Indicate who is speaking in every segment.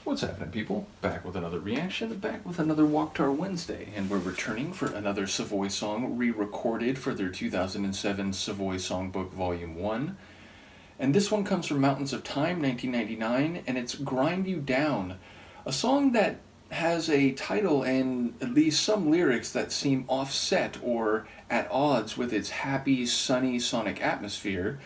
Speaker 1: What's happening, people? Back with another reaction, back with another Waaktaar Wednesday, and we're returning for another Savoy song re-recorded for their 2007 Savoy Songbook Volume 1. And this one comes from Mountains of Time, 1999, and it's Grind You Down, a song that has a title and at least some lyrics that seem offset or at odds with its happy, sunny sonic atmosphere.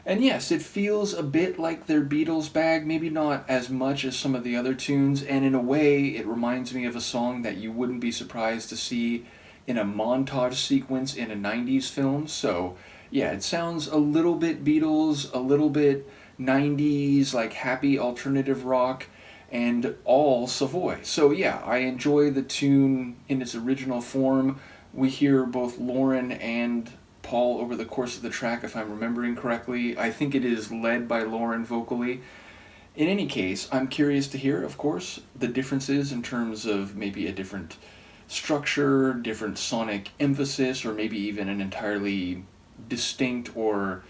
Speaker 1: And yes, it feels a bit like their Beatles bag, maybe not as much as some of the other tunes, and in a way it reminds me of a song that you wouldn't be surprised to see in a montage sequence in a 90s film. So yeah, it sounds a little bit Beatles, a little bit 90s, like happy alternative rock, and all Savoy. So yeah, I enjoy the tune in its original form. We hear both Lauren and Paul over the course of the track, if I'm remembering correctly. I think it is led by Lauren vocally. In any case, I'm curious to hear, of course, the differences in terms of maybe a different structure, different sonic emphasis, or maybe even an entirely distinct or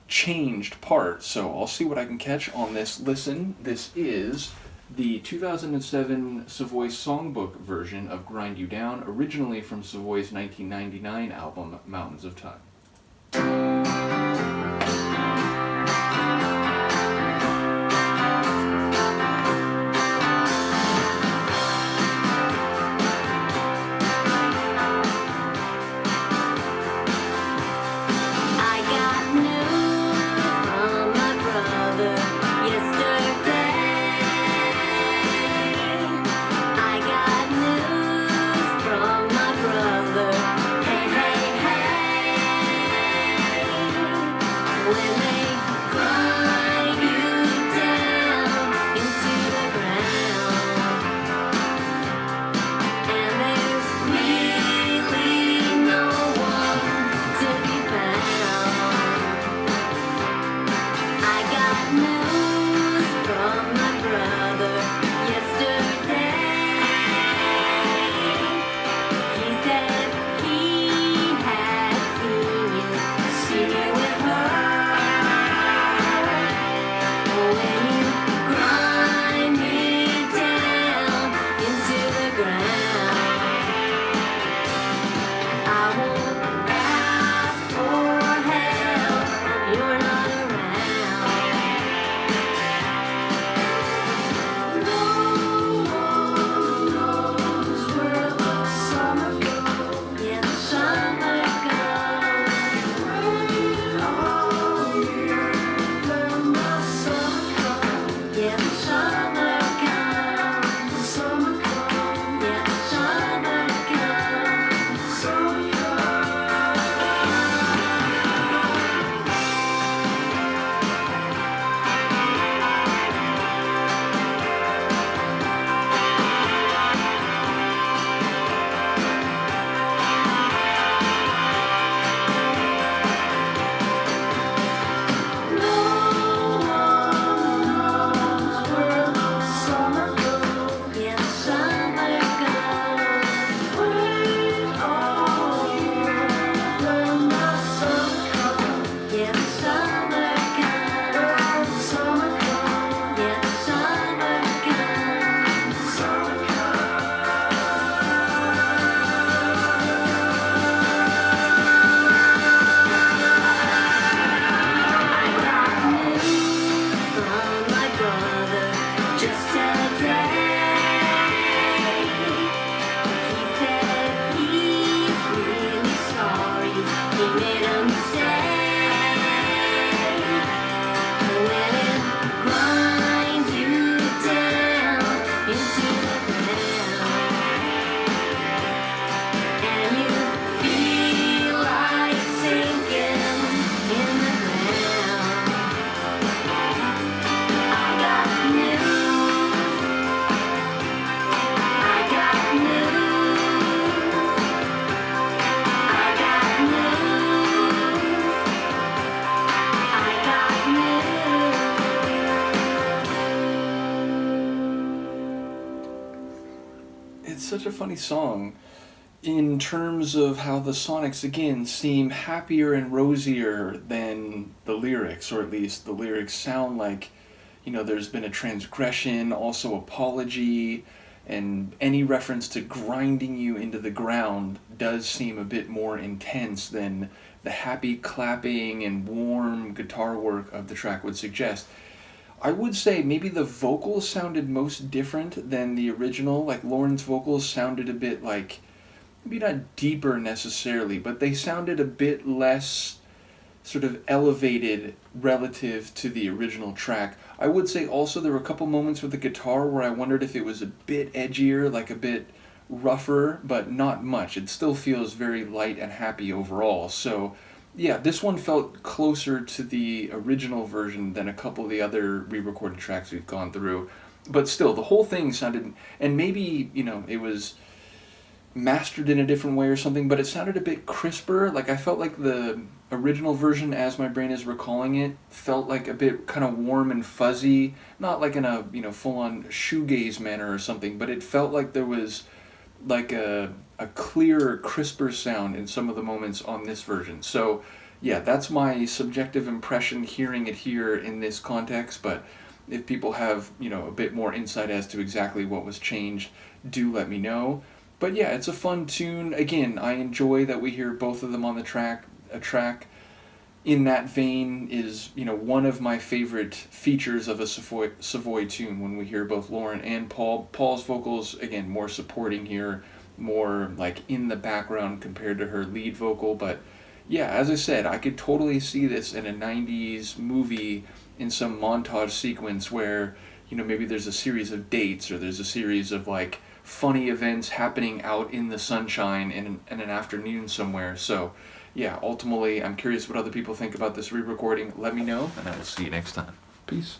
Speaker 1: changed part. So I'll see what I can catch on this listen. This is the 2007 Savoy Songbook version of Grind You Down, originally from Savoy's 1999 album, Mountains of Time. It's such a funny song in terms of how the sonics, again, seem happier and rosier than the lyrics, or at least the lyrics sound like, there's been a transgression, also apology, and any reference to grinding you into the ground does seem a bit more intense than the happy clapping and warm guitar work of the track would suggest. I would say maybe the vocals sounded most different than the original. Like Lauren's vocals sounded a bit like, maybe not deeper necessarily, but they sounded a bit less sort of elevated relative to the original track. I would say also there were a couple moments with the guitar where I wondered if it was a bit edgier, like a bit rougher, but not much. It still feels very light and happy overall. So, yeah, this one felt closer to the original version than a couple of the other re-recorded tracks we've gone through. But still, the whole thing sounded, and maybe, it was mastered in a different way or something, but it sounded a bit crisper. Like I felt like the original version, as my brain is recalling it, felt like a bit kind of warm and fuzzy, not like in a full-on shoegaze manner or something, but it felt like there was like a clearer, crisper sound in some of the moments on this version. So yeah, that's my subjective impression hearing it here in this context, but if people have a bit more insight as to exactly what was changed, do let me know. But yeah, it's a fun tune. Again, I enjoy that we hear both of them on the track. A track in that vein is, one of my favorite features of a Savoy tune, when we hear both Lauren and Paul. Paul's vocals, again, more supporting here, more like in the background compared to her lead vocal. But yeah, as I said, I could totally see this in a 90s movie in some montage sequence where, maybe there's a series of dates or there's a series of like funny events happening out in the sunshine in an afternoon somewhere. So yeah, ultimately, I'm curious what other people think about this re-recording. Let me know, and I will see you next time. Peace.